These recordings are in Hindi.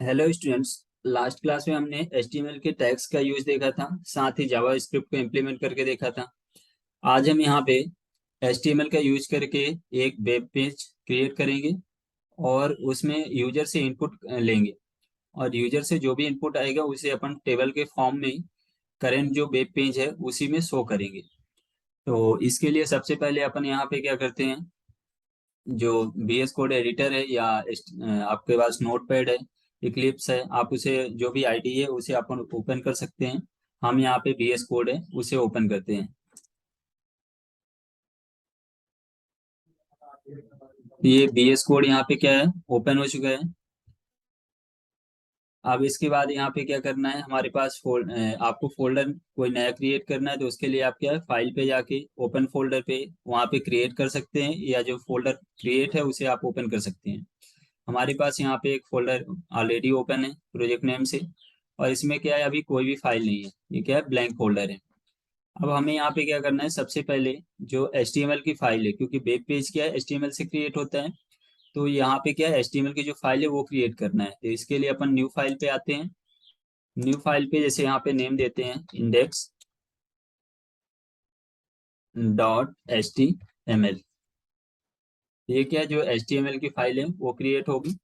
Hello students. लास्ट क्लास में हमने HTML के टैग्स का यूज देखा था, साथ ही जावा स्क्रिप्ट को इम्प्लीमेंट करके देखा था। आज हम यहाँ पे HTML का यूज करके एक वेब पेज क्रिएट करेंगे और उसमें यूजर से इनपुट लेंगे, और यूजर से जो भी इनपुट आएगा उसे अपन टेबल के फॉर्म में करेंट जो वेब पेज है उसी में शो करेंगे। तो इसके लिए सबसे पहले अपन यहाँ पे क्या करते हैं, जो VS कोड एडिटर है या आपके पास नोटपैड है, इक्लिप्स है, आप उसे जो भी आईडी है उसे अपन ओपन कर सकते हैं। हम यहाँ पे VS कोड है उसे ओपन करते हैं। ये VS कोड यहाँ पे क्या है, ओपन हो चुका है। अब इसके बाद यहाँ पे क्या करना है, हमारे पास आपको फोल्डर कोई नया क्रिएट करना है, तो उसके लिए आप क्या है, फाइल पे जाके ओपन फोल्डर पे वहाँ पे क्रिएट कर सकते हैं, या जो फोल्डर क्रिएट है उसे आप ओपन कर सकते हैं। हमारे पास यहाँ पे एक फोल्डर ऑलरेडी ओपन है प्रोजेक्ट नेम से, और इसमें क्या है, अभी कोई भी फाइल नहीं है, ये क्या है, ब्लैंक फोल्डर है। अब हमें यहाँ पे क्या करना है, सबसे पहले जो HTML की फाइल है, क्योंकि वेब पेज क्या है HTML से क्रिएट होता है, तो यहाँ पे क्या है HTML की जो फाइल है वो क्रिएट करना है। तो इसके लिए अपन न्यू फाइल पे आते हैं। न्यू फाइल पे जैसे यहाँ पे नेम देते हैं index.html। ये क्या है, जो HTML की फाइल है वो क्रिएट होगी।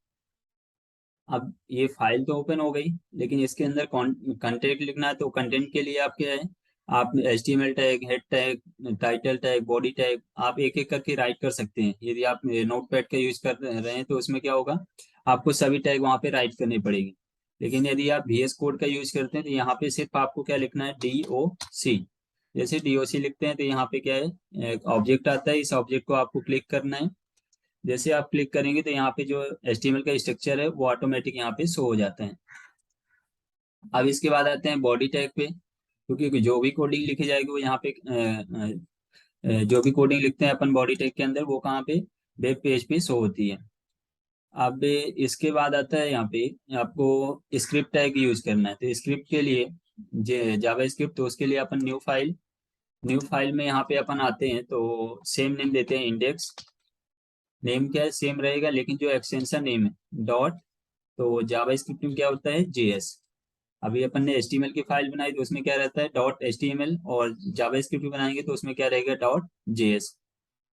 अब ये फाइल तो ओपन हो गई, लेकिन इसके अंदर कंटेंट लिखना है, तो कंटेंट के लिए आप क्या है, आप HTML tag, head tag, title tag, body tag आप एक एक करके राइट कर सकते हैं। यदि आप नोटपैड का यूज कर रहे हैं तो उसमें क्या होगा, आपको सभी टैग वहाँ पे राइट करनी पड़ेगी। लेकिन यदि आप VS कोड का यूज करते हैं तो यहाँ पे सिर्फ आपको क्या लिखना है, DOC। जैसे DOC लिखते हैं तो यहाँ पे क्या है, एक ऑब्जेक्ट आता है, इस ऑब्जेक्ट को आपको क्लिक करना है। जैसे आप क्लिक करेंगे तो यहाँ पे जो HTML का स्ट्रक्चर है वो ऑटोमेटिक यहाँ पे शो हो जाता है। अब इसके बाद आते हैं बॉडी टैग पे, क्योंकि जो भी कोडिंग लिखी जाएगी वो यहाँ पे जो भी कोडिंग लिखते हैं अपन बॉडी टैग के अंदर, वो कहाँ पे, वेब पेज पे शो होती है। अब इसके बाद आता है यहाँ पे आपको स्क्रिप्ट टैग यूज करना है। तो स्क्रिप्ट के लिए जावा स्क्रिप्ट, तो उसके लिए अपन न्यू फाइल में यहाँ पे अपन आते हैं, तो सेम नेम देते हैं इंडेक्स। नेम क्या है, सेम रहेगा, लेकिन जो एक्सटेंशन नेम है डॉट, तो जावा स्क्रिप्ट में क्या होता है, JS। अभी अपन ने HTML की फाइल बनाई तो उसमें क्या रहता है, .html, और जावा स्क्रिप्ट भी बनाएंगे तो उसमें क्या रहेगा, .js।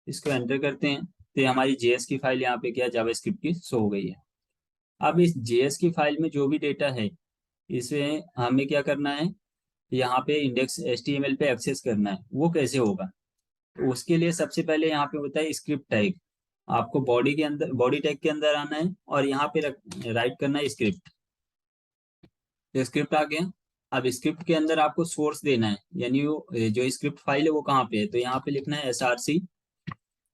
इसको एंटर करते हैं तो ये हमारी JS की फाइल यहाँ पे क्या जावा स्क्रिप्ट की शो हो गई है। अब इस JS की फाइल में जो भी डेटा है, इसे हमें क्या करना है, यहाँ पे इंडेक्स HTML पे एक्सेस करना है। वो कैसे होगा, तो उसके लिए सबसे पहले यहाँ पे होता है स्क्रिप्ट टैग। आपको बॉडी के अंदर, बॉडी टैग के अंदर आना है और यहाँ पे राइट करना है स्क्रिप्ट। तो स्क्रिप्ट आ गया। अब स्क्रिप्ट के अंदर आपको सोर्स देना है, यानी जो स्क्रिप्ट फाइल है वो कहाँ पे है, तो यहाँ पे लिखना है SRC।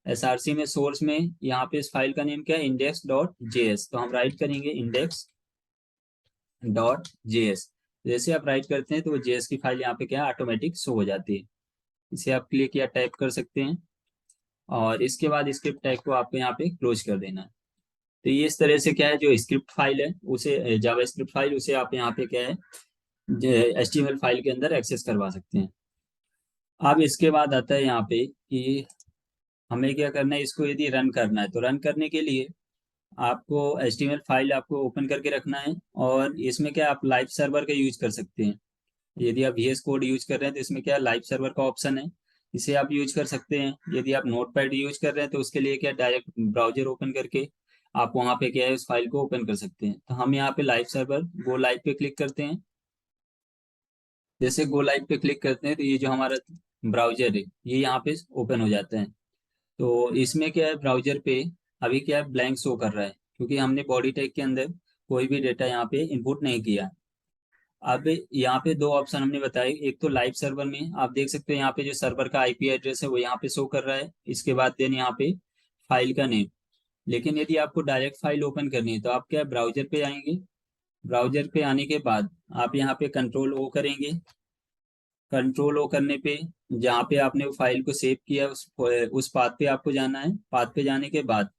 SRC में सोर्स में यहाँ पे इस फाइल का नेम क्या है, index.js। तो हम राइट करेंगे index.js। जैसे आप राइट करते हैं तो वो JS की फाइल यहाँ पे क्या ऑटोमेटिक शो हो जाती है। इसे आप क्लिक या टाइप कर सकते हैं, और इसके बाद स्क्रिप्ट टैग को आपको यहाँ पे क्लोज कर देना है। तो ये इस तरह से क्या है, जो स्क्रिप्ट फाइल है उसे, जावा स्क्रिप्ट फाइल, उसे आप यहाँ पे क्या है, HTML फाइल के अंदर एक्सेस करवा सकते हैं। अब इसके बाद आता है यहाँ पे कि हमें क्या करना है, इसको यदि रन करना है तो रन करने के लिए आपको HTML फाइल आपको ओपन करके रखना है, और इसमें क्या आप लाइव सर्वर का यूज कर सकते हैं। यदि आप VS कोड यूज कर रहे हैं तो इसमें क्या लाइव सर्वर का ऑप्शन है, इसे आप यूज कर सकते हैं। यदि आप नोटपैड यूज कर रहे हैं तो उसके लिए क्या, डायरेक्ट ब्राउजर ओपन करके आप वहाँ पे क्या है उस फाइल को ओपन कर सकते हैं। तो हम यहाँ पे लाइव सर्वर गो लाइव पे क्लिक करते हैं। जैसे गो लाइव पे क्लिक करते हैं तो ये जो हमारा ब्राउजर है ये यहाँ पे ओपन हो जाता है। तो इसमें क्या है, ब्राउजर पे अभी क्या है, ब्लैंक शो कर रहा है, क्योंकि हमने बॉडी टैग के अंदर कोई भी डेटा यहाँ पे इनपुट नहीं किया। अब यहाँ पे दो ऑप्शन हमने बताए, एक तो लाइव सर्वर में आप देख सकते हैं यहाँ पे जो सर्वर का IP एड्रेस है वो यहाँ पे शो कर रहा है, इसके बाद देन यहाँ पे फाइल का नेम। लेकिन यदि आपको डायरेक्ट फाइल ओपन करनी है तो आप क्या ब्राउजर पे आएंगे। ब्राउजर पे आने के बाद आप यहाँ पे कंट्रोल O करेंगे। कंट्रोल O करने पे जहाँ पे आपने वो फाइल को सेव किया उस पाथ पे आपको जाना है। पाथ पे जाने के बाद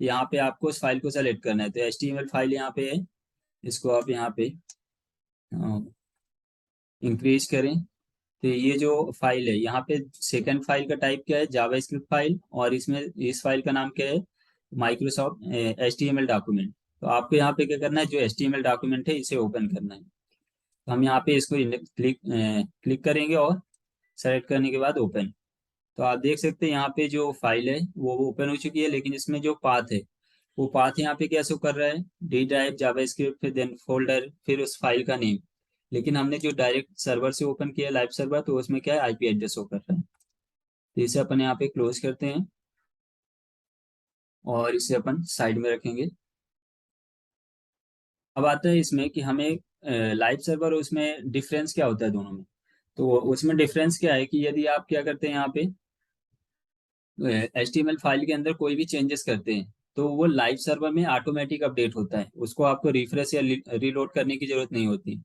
यहाँ पे आपको उस फाइल को सेलेक्ट करना है। तो HTML फाइल यहाँ पे है, इसको आप यहाँ पे इंक्रीज करें। तो ये जो फाइल है यहाँ पे, सेकंड फाइल का टाइप क्या है, जावा स्क्रिप्ट फाइल, और इसमें इस फाइल का नाम क्या है, माइक्रोसॉफ्ट HTML डॉक्यूमेंट। तो आपको यहाँ पे क्या करना है, जो HTML डॉक्यूमेंट है इसे ओपन करना है। तो हम यहाँ पे इसको क्लिक करेंगे और सेलेक्ट करने के बाद ओपन। तो आप देख सकते हैं यहाँ पे जो फाइल है वो ओपन हो चुकी है, लेकिन इसमें जो पाथ है वो पाथ यहाँ पे क्या शो कर रहा है, डी ड्राइव जावास्क्रिप्ट फिर देन फोल्डर फिर उस फाइल का नेम। लेकिन हमने जो डायरेक्ट सर्वर से ओपन किया लाइव सर्वर, तो उसमें क्या है, आईपी एड्रेस शो कर रहा है। तो इसे अपन यहाँ पे क्लोज करते हैं और इसे अपन साइड में रखेंगे। अब आता है इसमें कि हमें लाइव सर्वर और उसमें डिफरेंस क्या होता है दोनों में। तो उसमें डिफरेंस क्या है कि यदि आप क्या करते हैं यहाँ पे HTML फाइल के अंदर कोई भी चेंजेस करते हैं तो वो लाइव सर्वर में ऑटोमेटिक अपडेट होता है, उसको आपको रिफ्रेश या रीलोड करने की जरूरत नहीं होती।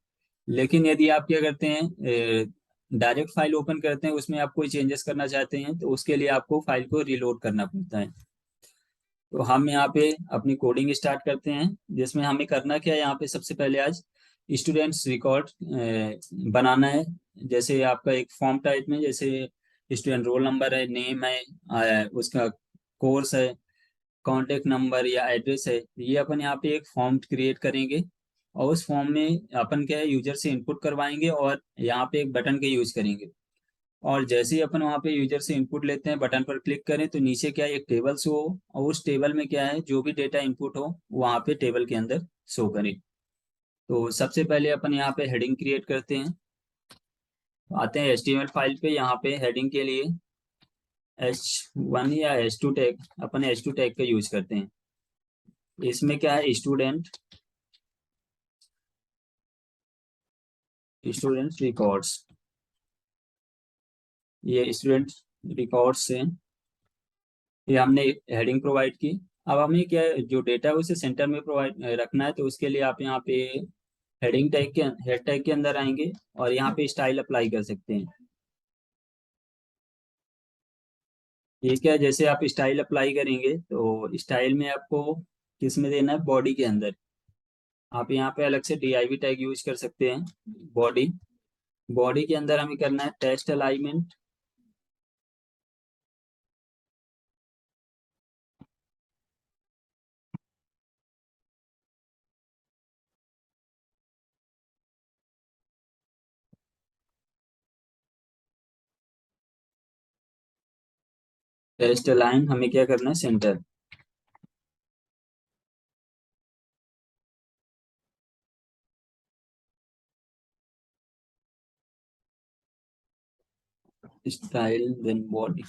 लेकिन यदि आप क्या करते हैं, डायरेक्ट फाइल ओपन करते हैं, उसमें आप कोई चेंजेस करना चाहते हैं तो उसके लिए आपको फाइल को रीलोड करना पड़ता है। तो हम यहाँ पे अपनी कोडिंग स्टार्ट करते हैं, जिसमें हमें करना क्या है, यहाँ पे सबसे पहले आज स्टूडेंट्स रिकॉर्ड बनाना है। जैसे आपका एक फॉर्म टाइप में, जैसे स्टूडेंट रोल नंबर है, नेम है, उसका कोर्स है, कांटेक्ट नंबर या एड्रेस है, ये अपन यहाँ पे एक फॉर्म क्रिएट करेंगे। और उस फॉर्म में अपन क्या है, यूजर से इनपुट करवाएंगे और यहाँ पे एक बटन का यूज करेंगे। और जैसे ही अपन वहाँ पे यूजर से इनपुट लेते हैं, बटन पर क्लिक करें तो नीचे क्या है, एक टेबल शो हो और उस टेबल में क्या है, जो भी डेटा इनपुट हो वहाँ पे टेबल के अंदर शो करें। तो सबसे पहले अपन यहाँ पे हेडिंग क्रिएट करते हैं। तो आते हैं HTML फाइल पे, यहाँ पे हेडिंग के लिए H1 या H2 टैग, अपन H2 टैग का यूज करते हैं। इसमें क्या है, स्टूडेंट स्टूडेंट रिकॉर्ड्स, ये स्टूडेंट रिकॉर्ड्स से ये हमने हेडिंग प्रोवाइड की। अब हमें क्या है, जो डेटा है उसे सेंटर में प्रोवाइड रखना है, तो उसके लिए आप यहाँ पे हेड टैग के अंदर आएंगे और यहाँ पे स्टाइल अप्लाई कर सकते हैं। ये क्या है, जैसे आप स्टाइल अप्लाई करेंगे तो स्टाइल में आपको किस में देना है, बॉडी के अंदर। आप यहाँ पे अलग से DIV टैग यूज कर सकते हैं। बॉडी बॉडी के अंदर हमें करना है टेस्ट अलाइनमेंट। टेस्ट अलाइन हमें क्या करना है, सेंटर। स्टाइल देन बॉडी,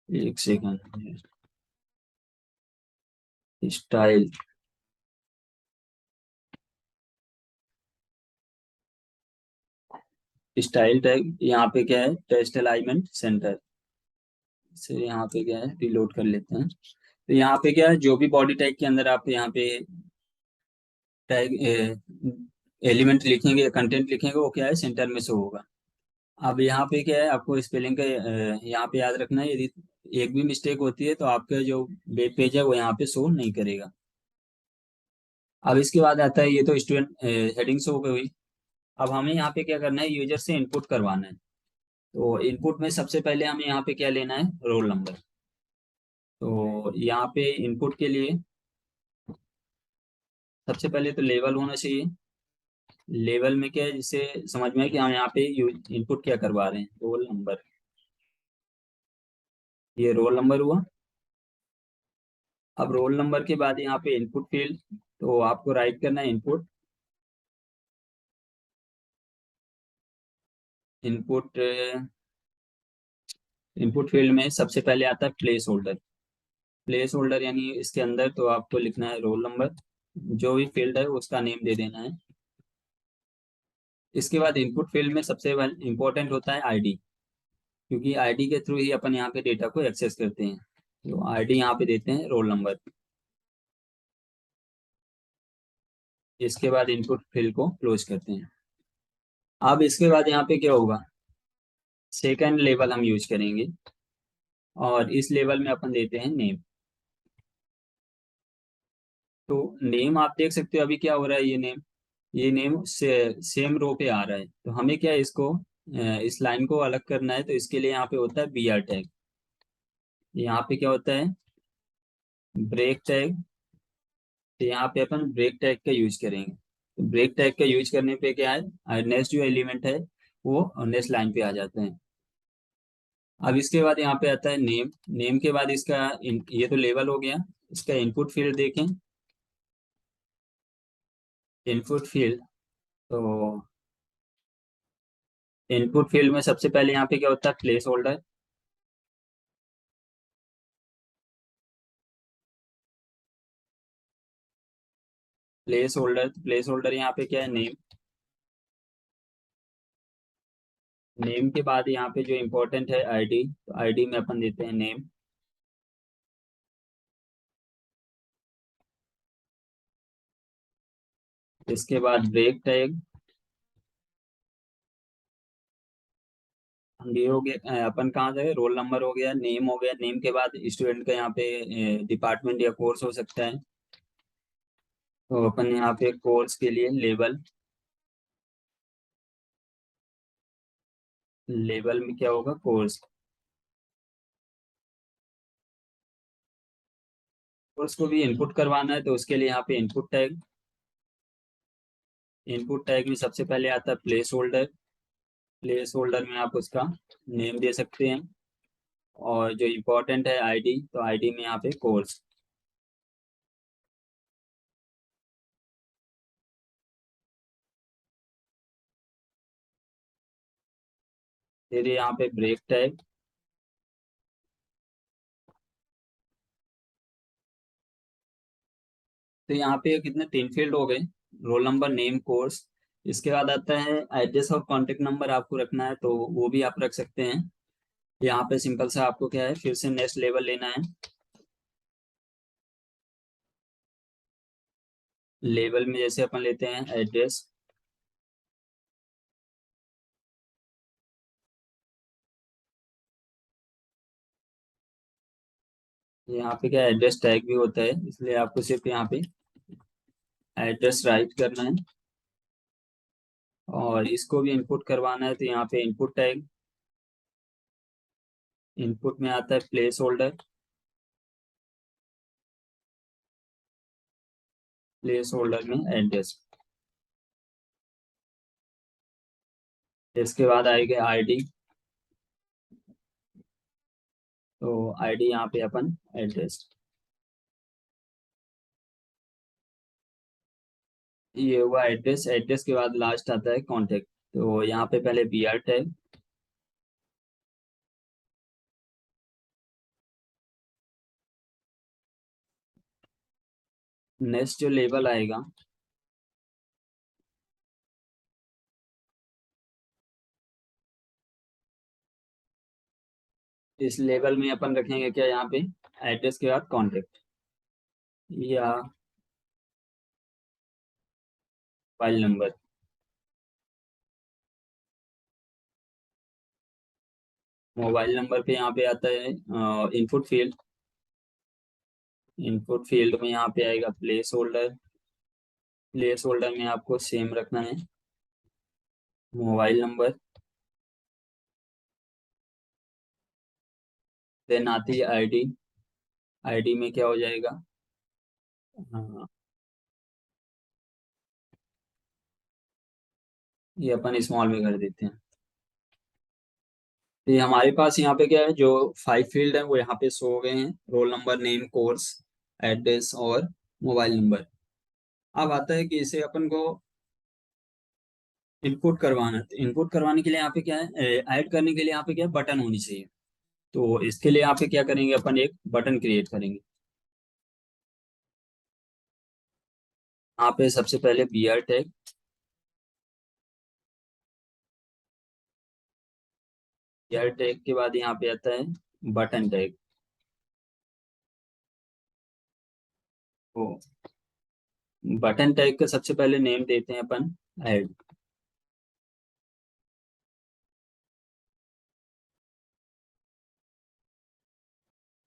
एक सेकंड, स्टाइल स्टाइल टैग यहाँ पे क्या है, टेस्ट अलाइनमेंट सेंटर से यहाँ पे क्या है, रिलोड कर लेते हैं। तो यहाँ पे क्या है, जो भी बॉडी टैग के अंदर आप यहाँ पे टैग एलिमेंट लिखेंगे या कंटेंट लिखेंगे, वो क्या है, सेंटर में शो होगा। अब यहाँ पे क्या है, आपको स्पेलिंग का यहाँ पे याद रखना है, यदि एक भी मिस्टेक होती है तो आपका जो वेब पेज है वो यहाँ पे शो नहीं करेगा। अब इसके बाद आता है, ये तो स्टूडेंट हेडिंग शो हुई। अब हमें यहाँ पे क्या करना है, यूजर से इनपुट करवाना है। तो इनपुट में सबसे पहले हमें यहाँ पे क्या लेना है, रोल नंबर। तो यहाँ पे इनपुट के लिए सबसे पहले तो लेवल होना चाहिए। लेवल में क्या है, जिससे समझ में है कि हम यहाँ पे इनपुट क्या करवा रहे हैं, रोल नंबर। ये रोल नंबर हुआ। अब रोल नंबर के बाद यहाँ पे इनपुट फील्ड, तो आपको राइट करना है इनपुट। इनपुट इनपुट फील्ड में सबसे पहले आता है प्लेस होल्डर। प्लेस होल्डर यानी इसके अंदर तो आपको लिखना है रोल नंबर, जो भी फील्ड है उसका नेम दे देना है। इसके बाद इनपुट फील्ड में सबसे इंपॉर्टेंट होता है आईडी, क्योंकि आईडी के थ्रू ही अपन यहाँ पे डेटा को एक्सेस करते हैं। तो आईडी यहाँ पे देते हैं रोल नंबर। इसके बाद इनपुट फील्ड को क्लोज करते हैं। अब इसके बाद यहाँ पे क्या होगा, सेकंड लेवल हम यूज करेंगे और इस लेवल में अपन देते हैं नेम। तो नेम आप देख सकते हो अभी क्या हो रहा है, ये नेम से सेम रो पे आ रहा है। तो हमें क्या है, इसको इस लाइन को अलग करना है, तो इसके लिए यहाँ पे होता है BR टैग। यहाँ पे क्या होता है, ब्रेक टैग, तो यहाँ पे अपन ब्रेक टैग का यूज करेंगे। तो ब्रेक टैग का यूज करने पे क्या है, नेक्स्ट जो एलिमेंट है वो नेक्स्ट लाइन पे आ जाते हैं। अब इसके बाद यहाँ पे आता है नेम। नेम के बाद इसका ये तो लेवल हो गया। इसका इनपुट फील्ड देखें। इनपुट फील्ड, तो इनपुट फील्ड में सबसे पहले यहाँ पे क्या होता है, प्लेस होल्डर। प्लेस होल्डर यहाँ पे क्या है, नेम। नेम के बाद यहाँ पे जो इम्पोर्टेंट है आईडी, तो आईडी में अपन देते हैं नेम। इसके बाद ब्रेक टैग। ये हो गया, अपन कहाँ गए, रोल नंबर हो गया, नेम हो गया। नेम के बाद स्टूडेंट का यहाँ पे डिपार्टमेंट या कोर्स हो सकता है। तो अपन यहाँ पे कोर्स के लिए लेवल। लेवल में क्या होगा, कोर्स। कोर्स को भी इनपुट करवाना है, तो उसके लिए यहाँ पे इनपुट टैग। इनपुट टैग में सबसे पहले आता है प्लेस होल्डर। प्लेस होल्डर में आप उसका नेम दे सकते हैं। और जो इम्पोर्टेंट है आईडी, तो आईडी में यहाँ पे कोर्स। फिर यहाँ पे ब्रेक टैग। तो यहाँ पे कितने तीन फील्ड हो गए, रोल नंबर, नेम, कोर्स। इसके बाद आता है एड्रेस और कॉन्टेक्ट नंबर आपको रखना है, तो वो भी आप रख सकते हैं। यहाँ पे सिंपल सा आपको क्या है, फिर से नेक्स्ट लेवल लेना है। लेवल में जैसे अपन लेते हैं एड्रेस। यहाँ पे क्या एड्रेस टैग भी होता है, इसलिए आपको सिर्फ यहाँ पे एड्रेस राइट करना है। और इसको भी इनपुट करवाना है, तो यहाँ पे इनपुट टैग। इनपुट में आता है प्लेस होल्डर। प्लेस होल्डर में एड्रेस। इसके बाद आएगा आईडी। तो आईडी यहाँ पे अपन एड्रेस। ये हुआ एड्रेस। एड्रेस के बाद लास्ट आता है कॉन्टेक्ट। तो यहाँ पे पहले बी आर टैग। नेक्स्ट जो लेबल आएगा, इस लेवल में अपन रखेंगे क्या, यहाँ पे एड्रेस के बाद कॉन्टेक्ट या मोबाइल नंबर। मोबाइल नंबर पे यहाँ पे आता है इनपुट फील्ड। इनपुट फील्ड में यहाँ पे आएगा प्लेस होल्डर। प्लेस होल्डर में आपको सेम रखना है, मोबाइल नंबर। देन आती है आईडी। आईडी में क्या हो जाएगा, हाँ, ये अपन स्मॉल में कर देते हैं। तो ये हमारे पास यहाँ पे क्या है, जो फाइव फील्ड है वो यहाँ पे शो हो गए हैं, roll number, name, course, address और मोबाइल नंबर। अब आता है कि इसे अपन को इनपुट करवाना है। तो इनपुट करवाने के लिए यहाँ पे क्या है, ऐड करने के लिए यहाँ पे क्या है, बटन होनी चाहिए। तो इसके लिए यहाँ पे क्या करेंगे, अपन एक बटन क्रिएट करेंगे। यहाँ पे सबसे पहले B R tag. B R tag के बाद यहाँ पे आता है बटन टैग। तो बटन टैग का सबसे पहले नेम देते हैं अपन ऐड।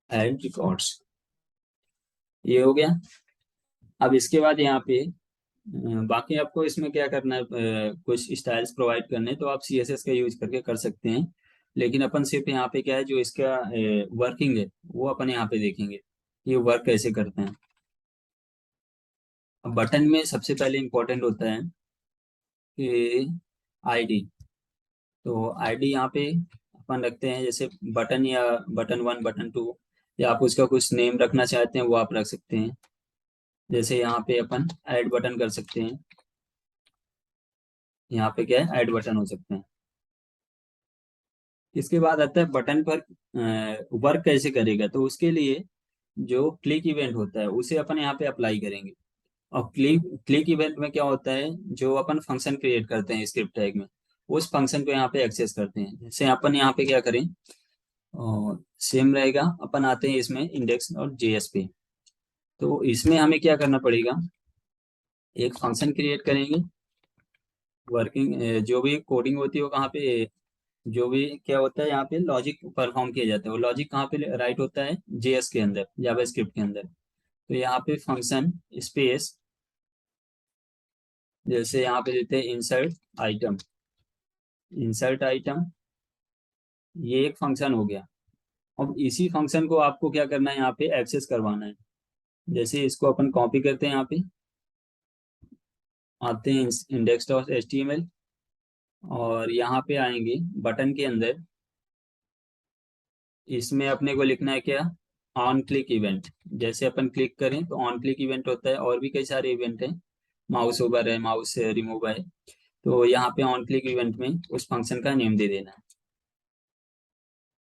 ऐड रिकॉर्ड्स, ये हो गया। अब इसके बाद यहाँ पे बाकी आपको इसमें क्या करना है, कुछ स्टाइल्स प्रोवाइड करने हैं, तो आप CSS का यूज करके कर सकते हैं। लेकिन अपन सिर्फ यहाँ पे क्या है, जो इसका वर्किंग है वो अपन यहाँ पे देखेंगे ये वर्क कैसे करते हैं। अब बटन में सबसे पहले इंपॉर्टेंट होता है कि आईडी। तो आईडी यहाँ पे अपन रखते हैं, जैसे बटन या बटन वन, बटन टू, या आप उसका कुछ नेम रखना चाहते हैं वो आप रख सकते हैं। जैसे यहाँ पे अपन ऐड बटन कर सकते हैं। यहाँ पे क्या है, ऐड बटन हो सकते हैं। इसके बाद आता है बटन पर वर्क कैसे करेगा। तो उसके लिए जो क्लिक इवेंट होता है उसे अपन यहाँ पे अप्लाई करेंगे। और क्लिक क्लिक इवेंट में क्या होता है, जो अपन फंक्शन क्रिएट करते हैं स्क्रिप्ट टैग में, उस फंक्शन को यहाँ पे एक्सेस करते हैं। जैसे अपन यहाँ पे क्या करें, और सेम रहेगा, अपन आते हैं इसमें इंडेक्स और जेएस पे। तो इसमें हमें क्या करना पड़ेगा, एक फंक्शन क्रिएट करेंगे। वर्किंग जो भी कोडिंग होती है वो कहाँ पे, जो भी क्या होता है यहाँ पे लॉजिक परफॉर्म किया जाता है, वो लॉजिक कहाँ पे राइट होता है, जेएस के अंदर, जावा स्क्रिप्ट के अंदर। तो यहाँ पे फंक्शन स्पेस, जैसे यहाँ पे देते हैं इंसर्ट आइटम। इंसर्ट आइटम ये एक फंक्शन हो गया। अब इसी फंक्शन को आपको क्या करना है, यहाँ पे एक्सेस करवाना है। जैसे इसको अपन कॉपी करते हैं, यहाँ पे आते हैं index dot H T M L, और यहाँ पे आएंगे बटन के अंदर। इसमें अपने को लिखना है क्या, ऑन क्लिक इवेंट। जैसे अपन क्लिक करें तो ऑन क्लिक इवेंट होता है, और भी कई सारे इवेंट हैं, माउस ओवर है, माउस रिमूव है। तो यहाँ पे ऑन क्लिक इवेंट में उस फंक्शन का नेम दे देना है।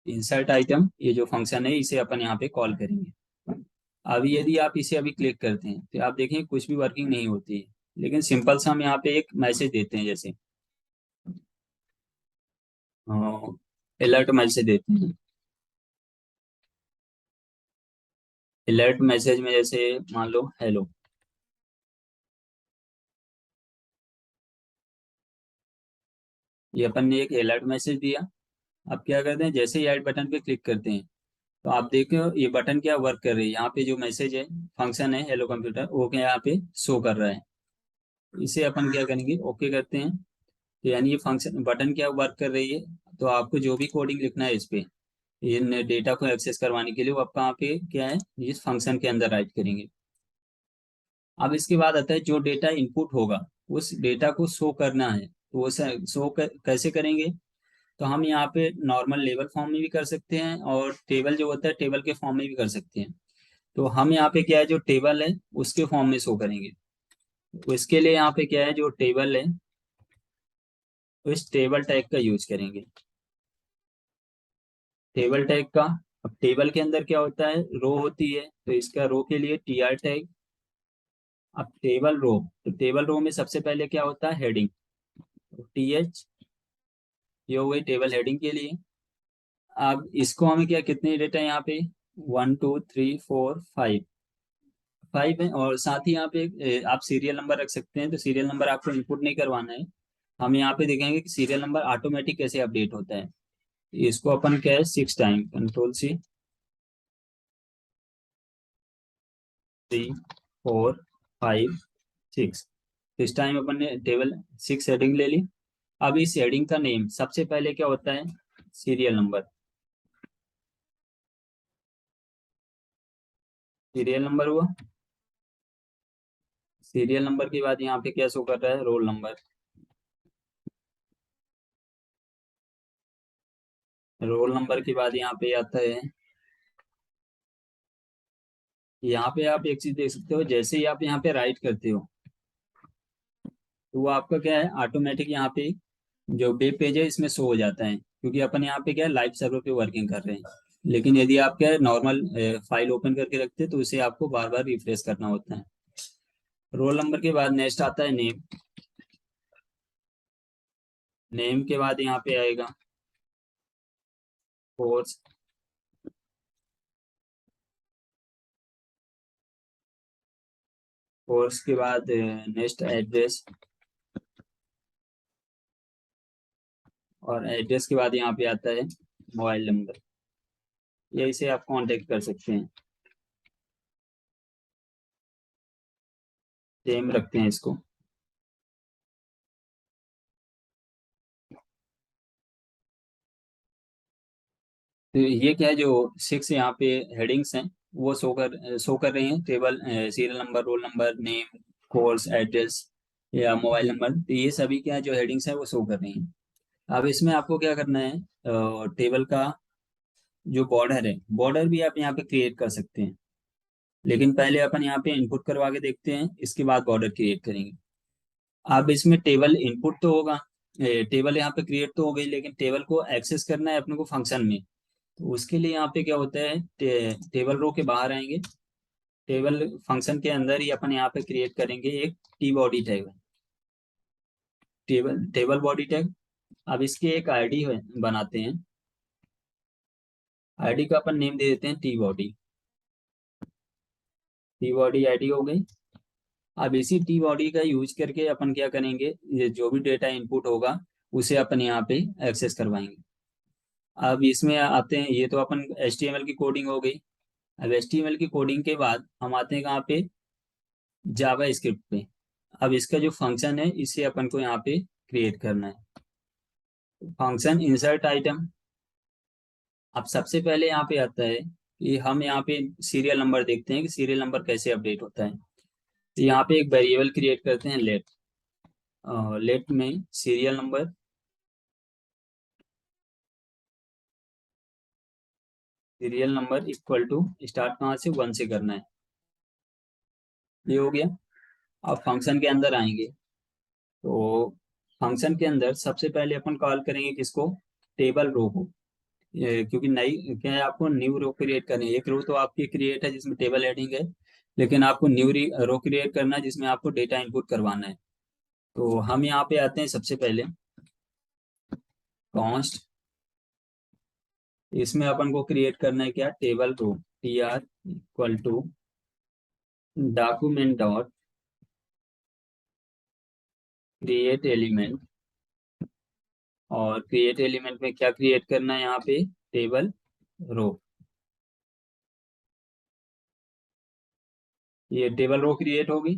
इंसर्ट आइटम ये जो फंक्शन है इसे अपन यहाँ पे कॉल करेंगे। अभी यदि आप इसे अभी क्लिक करते हैं तो आप देखें कुछ भी वर्किंग नहीं होती है। लेकिन सिंपल सा हम यहाँ पे एक मैसेज देते हैं, जैसे अलर्ट मैसेज देते हैं। अलर्ट मैसेज में जैसे मान लो हेलो, ये अपन ने एक अलर्ट मैसेज दिया। अब क्या करते हैं, जैसे ही ऐड बटन पे क्लिक करते हैं तो आप देखो ये बटन क्या वर्क कर रही है। यहाँ पे जो मैसेज है, फंक्शन है हेलो कंप्यूटर, वो क्या यहाँ पे शो कर रहा है। इसे अपन क्या करेंगे, ओके करते हैं। तो यानी ये फंक्शन बटन क्या वर्क कर रही है। तो आपको जो भी कोडिंग लिखना है इस पे, इन डेटा को एक्सेस करवाने के लिए, वो आप कहाँ पे क्या है, इस फंक्शन के अंदर राइट करेंगे। अब इसके बाद आता है जो डेटा इनपुट होगा, उस डेटा को शो करना है, तो वो शो कैसे करेंगे। तो हम यहाँ पे नॉर्मल लेवल फॉर्म में भी कर सकते हैं, और टेबल जो होता है टेबल के फॉर्म में भी कर सकते हैं। तो हम यहाँ पे क्या है, जो टेबल है उसके फॉर्म में शो करेंगे। तो इसके लिए यहाँ पे क्या है, जो टेबल है उस टेबल टैग का यूज करेंगे। टेबल टैग का, अब टेबल के अंदर क्या होता है, रो होती है, तो इसका रो के लिए टी आर टैग। अब टेबल रो, तो टेबल रो में सबसे पहले क्या होता है, हेडिंग, टी एच, ये हो गई टेबल हेडिंग के लिए। अब इसको हमें क्या, कितने डेटा है यहाँ पे, 1 2 3 4 5, 5 है। और साथ ही यहाँ पे आप सीरियल नंबर रख सकते हैं। तो सीरियल नंबर आपको इनपुट नहीं करवाना है। हम यहाँ पे देखेंगे कि सीरियल नंबर ऑटोमेटिक कैसे अपडेट होता है। इसको अपन क्या है, 6 टाइम, कंट्रोल C, 3 4 5 6, इस टाइम अपन ने टेबल 6 हेडिंग ले ली। अब इस हेडिंग का नेम सबसे पहले क्या होता है, सीरियल नंबर। सीरियल नंबर हुआ। सीरियल नंबर के बाद यहाँ पे क्या शो कर रहा है, रोल नंबर। रोल नंबर के बाद यहाँ पे आता है, यहाँ पे आप एक चीज देख सकते हो, जैसे ही आप यहाँ पे राइट करते हो तो वो आपका क्या है, ऑटोमेटिक यहाँ पे जो वेब पेज है इसमें शो हो जाता है, क्योंकि अपन यहाँ पे क्या है, लाइव सर्वर पे वर्किंग कर रहे हैं। लेकिन यदि आप क्या है, नॉर्मल फाइल ओपन करके रखते हैं तो उसे आपको बार बार रिफ्रेश करना होता है। रोल नंबर के बाद नेक्स्ट आता है नेम। नेम के बाद यहाँ पे आएगा कोर्स। कोर्स के बाद नेक्स्ट एड्रेस, और एड्रेस के बाद यहाँ पे आता है मोबाइल नंबर। यही से आप कांटेक्ट कर सकते हैं। सेम रखते हैं इसको। तो ये क्या है, जो 6 यहाँ पे हेडिंग्स हैं, वो शो कर रही हैं, table serial number, roll number, name, course, address या मोबाइल नंबर, तो ये सभी क्या जो हेडिंग्स है वो शो कर रही हैं। अब इसमें आपको क्या करना है, टेबल का जो बॉर्डर है, बॉर्डर भी आप यहाँ पे क्रिएट कर सकते हैं, लेकिन पहले अपन यहाँ पे इनपुट करवा के देखते हैं, इसके बाद बॉर्डर क्रिएट करेंगे। अब इसमें टेबल इनपुट तो होगा, टेबल यहाँ पे क्रिएट तो हो गई, लेकिन टेबल को एक्सेस करना है अपने को फंक्शन में। तो उसके लिए यहाँ पे क्या होता है, टेबल रो के बाहर आएंगे, टेबल फंक्शन के अंदर ही अपन यहाँ पे क्रिएट करेंगे एक T body tag, table table body tag. अब इसके एक आईडी बनाते हैं, आईडी का अपन नेम दे देते हैं T body, T body ID हो गई। अब इसी टी बॉडी का यूज करके अपन क्या करेंगे, ये जो भी डेटा इनपुट होगा उसे अपन यहाँ पे एक्सेस करवाएंगे। अब इसमें आते हैं, ये तो अपन HTML की कोडिंग हो गई। अब HTML की कोडिंग के बाद हम आते हैं कहाँ पे, जावा स्क्रिप्ट पे। अब इसका जो फंक्शन है इसे अपन को यहाँ पे क्रिएट करना है, फंक्शन इंसर्ट आइटम। अब सबसे पहले यहाँ पे आता है कि हम यहाँ पे सीरियल नंबर देखते हैं कि सीरियल नंबर कैसे अपडेट होता है। तो यहाँ पे एक वेरिएबल क्रिएट करते हैं लेट, लेट में serial number, serial number equal to start कहाँ से, 1 से करना है। ये हो गया। अब फंक्शन के अंदर आएंगे, तो फंक्शन के अंदर सबसे पहले अपन कॉल करेंगे किसको, टेबल रो को। क्योंकि नई क्या है, आपको न्यू रो क्रिएट करनी है। एक रो तो आपकी क्रिएट है जिसमें टेबल हेडिंग है, लेकिन आपको न्यू रो क्रिएट करना है जिसमें आपको डेटा इनपुट करवाना है। तो हम यहाँ पे आते हैं सबसे पहले कॉन्स्ट, इसमें अपन को क्रिएट करना है क्या, table row, TR equal to document dot create element. और क्रिएट एलिमेंट में क्या क्रिएट करना है यहाँ पे, टेबल रो। ये टेबल रो क्रिएट होगी।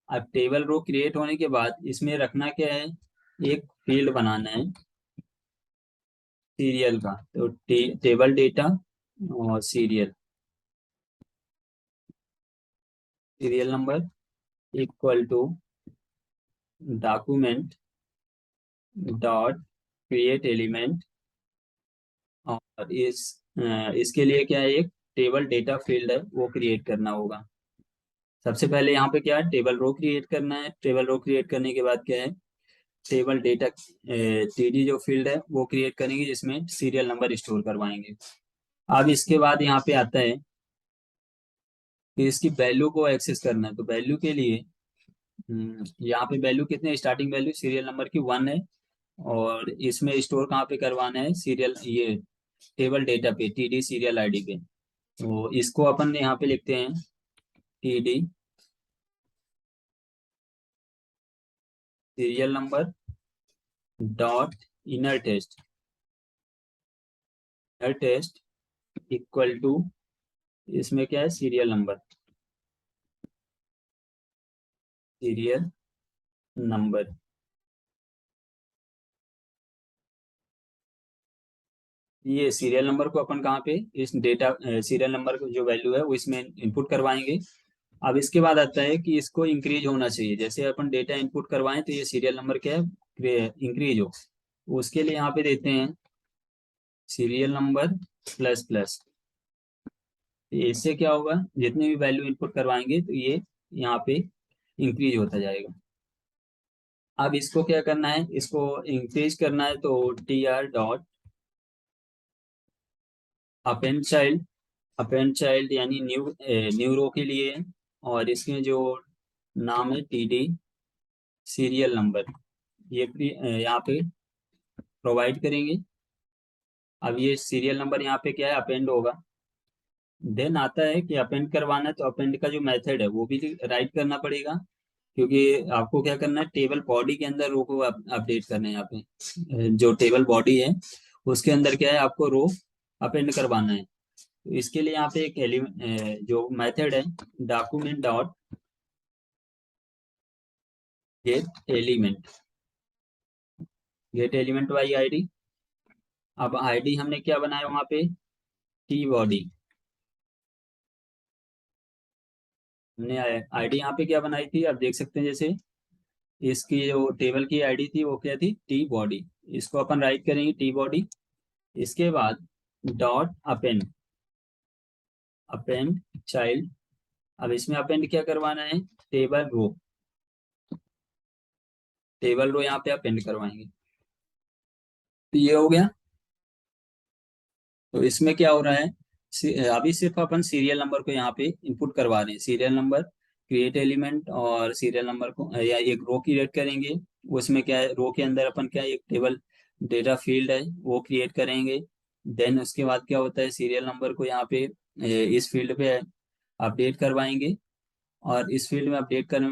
अब टेबल रो क्रिएट होने के बाद इसमें रखना क्या है, एक फील्ड बनाना है सीरियल का। तो टेबल डेटा और serial, serial number equal to document dot create element. और इसके लिए क्या है, एक टेबल डेटा फील्ड है वो क्रिएट करना होगा। सबसे पहले यहाँ पे क्या है, टेबल रो क्रिएट करना है। टेबल रो क्रिएट करने के बाद क्या है, टेबल डेटा TD जो फील्ड है वो क्रिएट करेंगे जिसमें सीरियल नंबर स्टोर करवाएंगे। अब इसके बाद यहाँ पे आता है कि इसकी वैल्यू को एक्सेस करना है। तो वैल्यू के लिए यहाँ पे वैल्यू कितने, स्टार्टिंग वैल्यू सीरियल नंबर की 1 है, और इसमें स्टोर कहाँ पे करवाना है, सीरियल ये टेबल डेटा पे, TD सीरियल आईडी पे। तो इसको अपन यहाँ पे लिखते हैं TD serial number dot inner test, inner test equal to, इसमें क्या है, सीरियल नंबर, सीरियल नंबर। ये सीरियल नंबर को अपन कहाँ पे, इस डेटा सीरियल नंबर को जो वैल्यू है वो इसमें इनपुट करवाएंगे। अब इसके बाद आता है कि इसको इंक्रीज होना चाहिए, जैसे अपन डेटा इनपुट करवाएं तो ये सीरियल नंबर क्या है, इंक्रीज हो। उसके लिए यहाँ पे देते हैं सीरियल नंबर प्लस प्लस। इससे क्या होगा, जितनी भी वैल्यू इनपुट करवाएंगे तो ये यहाँ पे इंक्रीज होता जाएगा। अब इसको क्या करना है, इसको इंक्रीज करना है, तो TR dot append child, append child यानी न्यू, न्यू रो के लिए। और इसमें जो नाम है TD सीरियल नंबर, ये यहाँ पे प्रोवाइड करेंगे। अब ये सीरियल नंबर यहाँ पे क्या है, अपेंड होगा। देन आता है कि अपेंड करवाना है, तो अपेंड का जो मेथड है वो भी राइट करना पड़ेगा, क्योंकि आपको क्या करना है, टेबल बॉडी के अंदर रो को अपडेट करना है। यहाँ पे जो टेबल बॉडी है उसके अंदर क्या है, आपको रो अपेंड करवाना है। तो इसके लिए यहाँ पे एक एलिमेंट जो मेथड है, document dot get element, gate element by ID. अब आईडी हमने क्या बनाया वहाँ पे, टी बॉडी, हमने आईडी यहाँ पे क्या बनाई थी, आप देख सकते हैं। जैसे इसकी जो टेबल की आईडी थी वो क्या थी, टी बॉडी। इसको अपन राइट करेंगे टी बॉडी। इसके बाद डॉट अपेंड, अपेंड चाइल्ड। अब इसमें अपेंड क्या करवाना है, टेबल रो, टेबल रो यहाँ पे अपेंड करवाएंगे। तो ये हो गया। तो इसमें क्या हो रहा है, अभी सिर्फ अपन सीरियल नंबर को यहाँ पे इनपुट करवा रहे हैं। सीरियल नंबर क्रिएट एलिमेंट, और सीरियल नंबर को या एक रो क्रिएट करेंगे। उसमें क्या है, रो के अंदर अपन क्या है, एक टेबल डेटा फील्ड है वो क्रिएट करेंगे। देन उसके बाद क्या होता है, सीरियल नंबर को यहाँ पे इस फील्ड पे अपडेट करवाएंगे। और इस फील्ड में अपडेट करने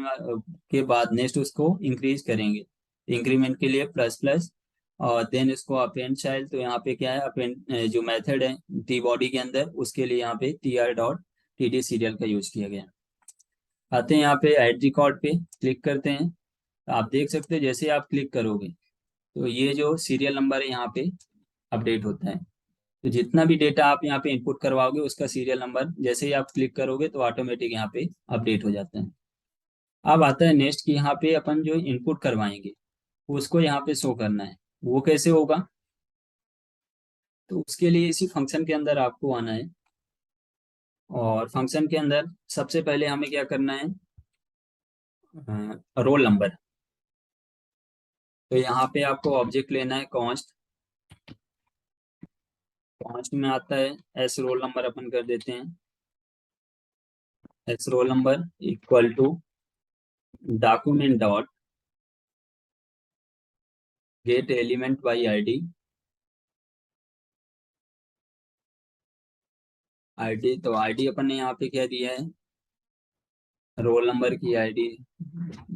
के बाद नेक्स्ट उसको इंक्रीज करेंगे, इंक्रीमेंट के लिए प्लस प्लस। और देन इसको अपेंड चाइल्ड, तो यहाँ पे क्या है, अपेंड जो मेथड है टी बॉडी के अंदर, उसके लिए यहाँ पे tr.td सीरियल का यूज किया गया। आते हैं यहाँ पे ऐड रिकॉर्ड पे क्लिक करते हैं। तो आप देख सकते हैं जैसे आप क्लिक करोगे तो ये जो सीरियल नंबर है यहाँ पे अपडेट होता है। तो जितना भी डेटा आप यहाँ पे इनपुट करवाओगे उसका सीरियल नंबर जैसे ही आप क्लिक करोगे तो ऑटोमेटिक यहाँ पे अपडेट हो जाता है। अब आता है नेक्स्ट कि यहाँ पे अपन जो इनपुट करवाएंगे उसको यहाँ पे शो करना है। वो कैसे होगा, तो उसके लिए इसी फंक्शन के अंदर आपको आना है। और फंक्शन के अंदर सबसे पहले हमें क्या करना है, रोल नंबर। तो यहाँ पे आपको ऑब्जेक्ट लेना है कॉन्स्ट। कॉन्स्ट में आता है एस रोल नंबर, अपन कर देते हैं S roll number equal to document dot get element by ID. ID, तो आईडी अपन ने यहाँ पे क्या दिया है, रोल नंबर की ID.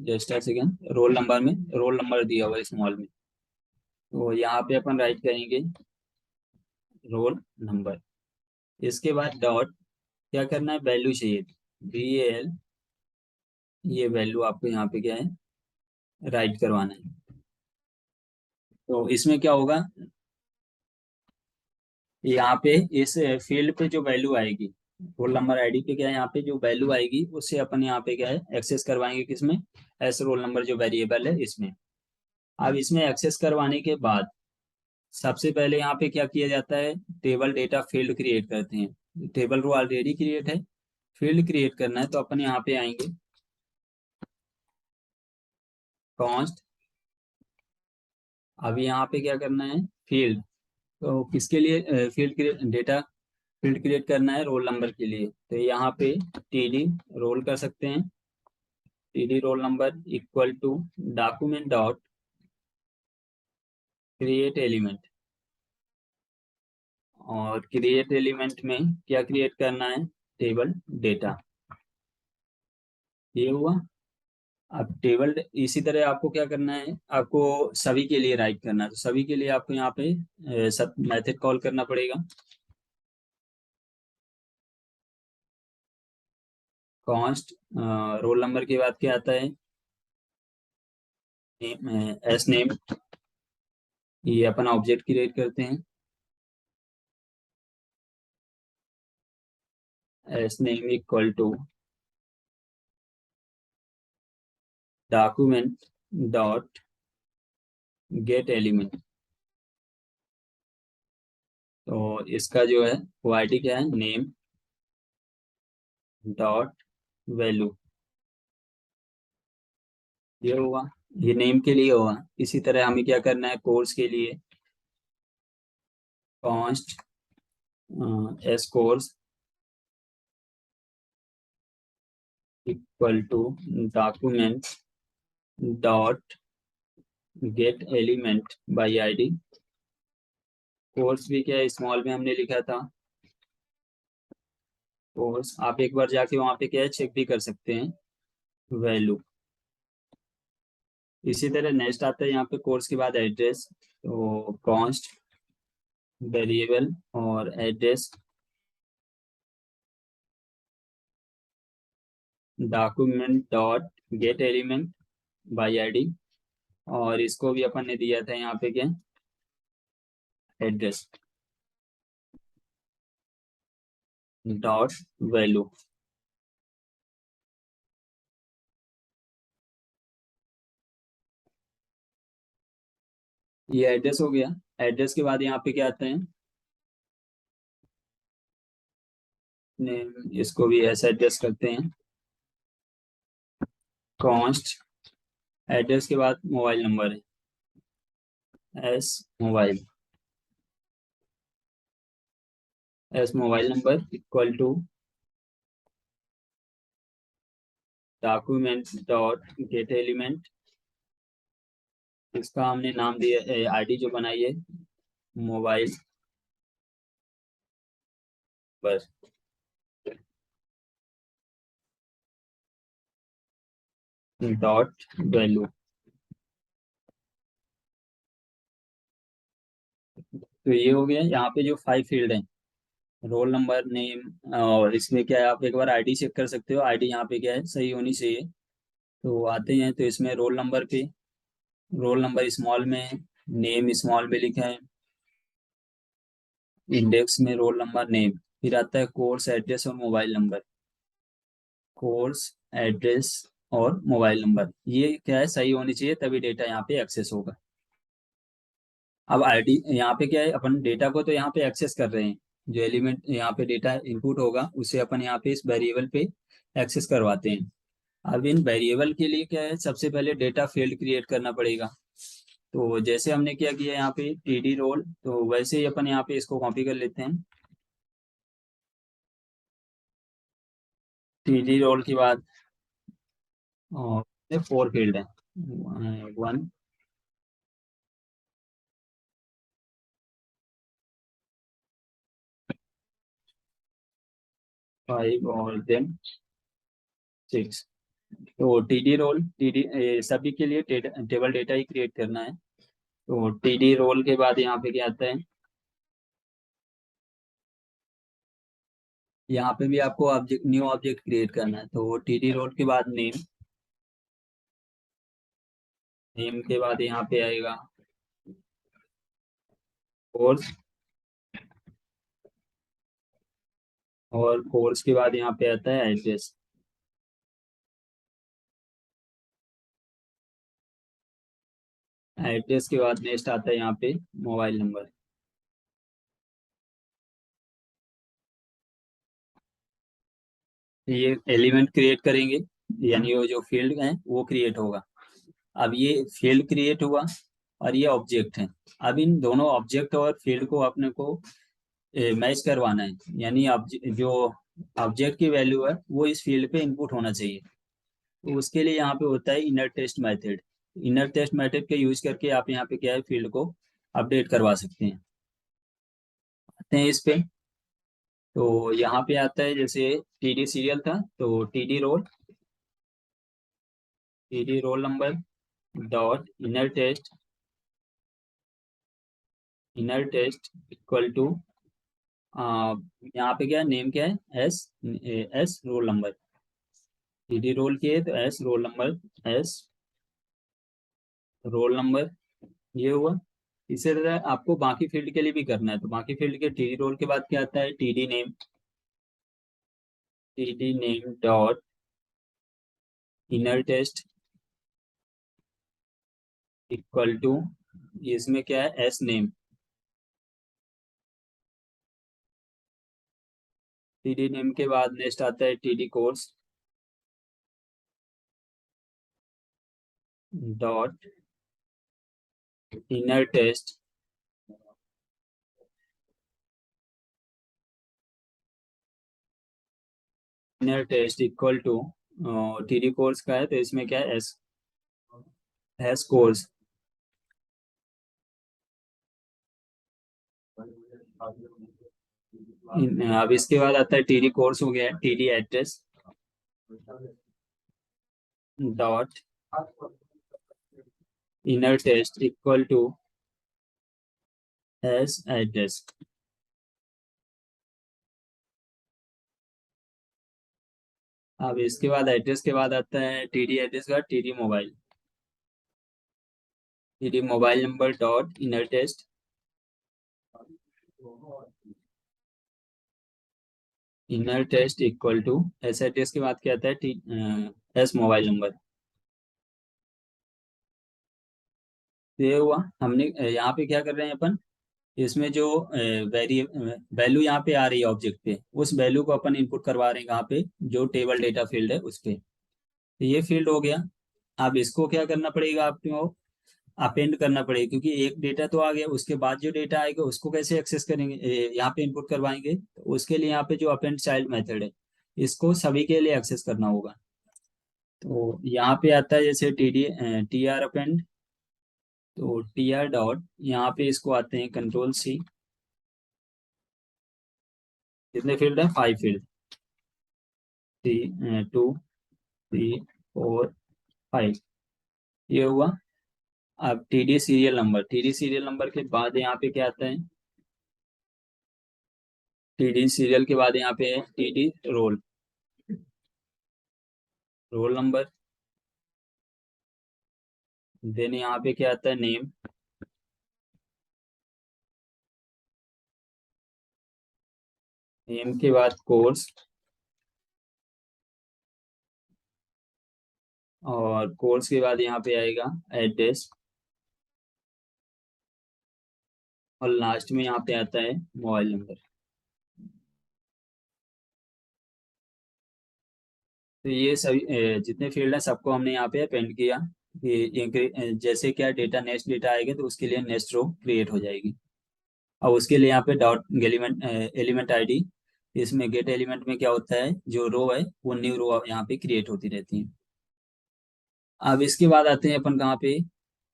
Just a second, roll number में रोल नंबर दिया हुआ है स्मॉल में। तो यहाँ पे अपन राइट करेंगे रोल नंबर। इसके बाद डॉट क्या करना है, वैल्यू चाहिए, VAL। ये वैल्यू आपको यहाँ पे क्या है, राइट करवाना है। तो इसमें क्या होगा, यहाँ पे इस फील्ड पे जो वैल्यू आएगी, रोल नंबर आईडी पे क्या है, यहाँ पे जो वैल्यू आएगी उससे अपन यहाँ पे क्या है एक्सेस करवाएंगे, किसमें, एस रोल नंबर जो वेरिएबल है इसमें। अब इसमें एक्सेस करवाने के बाद सबसे पहले यहाँ पे क्या किया जाता है, टेबल डेटा फील्ड क्रिएट करते हैं। टेबल रो ऑलरेडी क्रिएट है, फील्ड क्रिएट करना है तो अपन यहाँ पे आएंगे कॉन्स्ट। अब यहाँ पे क्या करना है, फील्ड। तो किसके लिए field create, data field create करना है रोल नंबर के लिए। तो यहाँ पे टीडी रोल कर सकते हैं, TD roll number equal to document dot create element. और क्रिएट एलिमेंट में क्या क्रिएट करना है, टेबल डेटा। ये हुआ। अब टेबल इसी तरह आपको क्या करना है, आपको सभी के लिए राइट करना है। तो सभी के लिए आपको यहाँ पे सब मेथड कॉल करना पड़ेगा। कॉन्स्ट रोल नंबर के बाद क्या आता है, एस नेम। ये अपन ऑब्जेक्ट क्रिएट करते हैं, S name equal to document dot get element. तो इसका जो है वो आईडी क्या है, नेम डॉट वैल्यू। ये हुआ, ये नेम के लिए हुआ। इसी तरह हमें क्या करना है, कोर्स के लिए const S course equal to document dot get element by ID. Course भी क्या है, स्मॉल में हमने लिखा था कोर्स। आप एक बार जाके वहाँ पे क्या है चेक भी कर सकते हैं, वैल्यू। इसी तरह नेक्स्ट आता है यहाँ पे कोर्स के बाद एड्रेस। तो कॉन्स्ट वेरिएबल और address document dot get element by ID. और इसको भी अपन ने दिया था यहाँ पे क्या, एड्रेस डॉट वैल्यू। ये एड्रेस हो गया। एड्रेस के बाद यहाँ पे क्या आता है, नेम, इसको भी ऐसा एड्रेस करते हैं, कॉन्स्ट। एड्रेस के बाद मोबाइल नंबर है, S mobile, S mobile number equal to document dot get element. इसका हमने नाम दिया, आईडी जो बनाई है, मोबाइल पर डॉट वैल्यू। तो ये हो गया। यहाँ पे जो 5 फील्ड हैं, रोल नंबर, नेम, और इसमें क्या है, आप एक बार आईडी चेक कर सकते हो, आईडी यहाँ पे क्या है, सही होनी चाहिए। तो आते हैं तो इसमें रोल नंबर पे, रोल नंबर स्मॉल में है, नेम स्मॉल में लिखा है, इंडेक्स में रोल नंबर नेम, फिर आता है कोर्स एड्रेस और मोबाइल नंबर, कोर्स एड्रेस और मोबाइल नंबर, ये क्या है, सही होनी चाहिए, तभी डेटा यहाँ पे एक्सेस होगा। अब आईडी यहाँ पे क्या है, अपन डेटा को तो यहाँ पे एक्सेस कर रहे हैं, जो एलिमेंट यहाँ पे डेटा इनपुट होगा उसे अपन यहाँ पे इस वेरिएबल पे एक्सेस करवाते हैं। अब इन वेरिएबल के लिए क्या है, सबसे पहले डेटा फील्ड क्रिएट करना पड़ेगा। तो जैसे हमने क्या किया यहाँ पे टीडी रोल, तो वैसे ही अपन यहाँ पे इसको कॉपी कर लेते हैं। टीडी रोल के बाद और 4 फील्ड है, 1, 5 और देन 6। तो टीडी रोल, टीडी सभी के लिए टेबल डेटा ही क्रिएट करना है। तो टीडी रोल के बाद यहाँ पे क्या आता है, यहाँ पे भी आपको ऑब्जेक्ट, न्यू ऑब्जेक्ट क्रिएट करना है। तो टीडी रोल के बाद नेम, नेम के बाद यहाँ पे आएगा कोर्स, और कोर्स के बाद यहाँ पे आता है एड्रेस। एड्रेस के बाद नेक्स्ट आता है यहाँ पे मोबाइल नंबर। ये एलिमेंट क्रिएट करेंगे, यानी वो जो फील्ड है वो क्रिएट होगा। अब ये फील्ड क्रिएट हुआ और ये ऑब्जेक्ट है। अब इन दोनों ऑब्जेक्ट और फील्ड को अपने को मैच करवाना है, यानी जो ऑब्जेक्ट की वैल्यू है वो इस फील्ड पे इनपुट होना चाहिए। तो उसके लिए यहाँ पे होता है inner test method. Inner test method के यूज करके आप यहाँ पे क्या है, फील्ड को अपडेट करवा सकते हैं। आते हैं इस पे। तो यहाँ पे आता है जैसे टीडी सीरियल था, तो TD roll number dot inner test equal to, यहाँ पे क्या है, नेम क्या है, S roll number, TD roll किए तो S roll number, S roll number, ये हुआ। इसी तरह आपको बाकी फील्ड के लिए भी करना है। तो बाकी फील्ड के टीडी रोल के बाद क्या आता है, TD name dot inner test equal to, इसमें क्या है, एस नेम। टीडी नेम के बाद नेक्स्ट आता है TD course dot inner test equal to, TD course का है तो इसमें क्या है, एस, एस कोर्स। अब इसके बाद आता है टीडी कोर्स हो गया, TD address dot inner test equal to S address. अब इसके बाद एड्रेस के बाद आता है टीडी एड्रेस का TD mobile number dot inner test, equal to S address के बाद क्या आता है, एस मोबाइल नंबर। तो ये हुआ हमने यहाँ पे क्या कर रहे हैं अपन, इसमें जो वेरी वैल्यू यहाँ पे आ रही है ऑब्जेक्ट पे, उस वैल्यू को अपन इनपुट करवा रहे हैं कहाँ पे, जो टेबल डेटा फील्ड है उस पे। तो ये फील्ड हो गया। अब इसको क्या करना पड़ेगा आपको, अपेंड करना पड़ेगा, क्योंकि एक डेटा तो आ गया, उसके बाद जो डेटा आएगा उसको कैसे एक्सेस करेंगे, यहाँ पे इनपुट करवाएंगे, तो उसके लिए यहाँ पे जो अपेंड चाइल्ड मेथड है, इसको सभी के लिए एक्सेस करना होगा। तो यहाँ पे आता है जैसे टी आर अपेंड, तो टी आर डॉट, यहाँ पे इसको आते हैं कंट्रोल सी। कितने फील्ड है, 5 फील्ड, 2, 3, 4, 5, ये हुआ। अब टी डी सीरियल नंबर के बाद यहाँ पे क्या आता है, टी डी सीरियल के बाद यहाँ पे है T D roll, roll number. Then यहाँ पे क्या आता है, नेम, नेम के बाद कोर्स, और कोर्स के बाद यहाँ पे आएगा एड्रेस, और लास्ट में यहाँ पे आता है मोबाइल नंबर। तो ये सभी जितने फील्ड हैं सबको हमने यहाँ पे अपेंड किया कि जैसे क्या डेटा नेक्स्ट डेटा आएगा तो उसके लिए नेक्स्ट रो क्रिएट हो जाएगी। और उसके लिए यहाँ पे डॉट एलिमेंट, एलिमेंट आईडी, इसमें गेट एलिमेंट में क्या होता है, जो रो है वो न्यू रो यहाँ पे क्रिएट होती रहती है। अब इसके बाद आते हैं अपन कहाँ पे,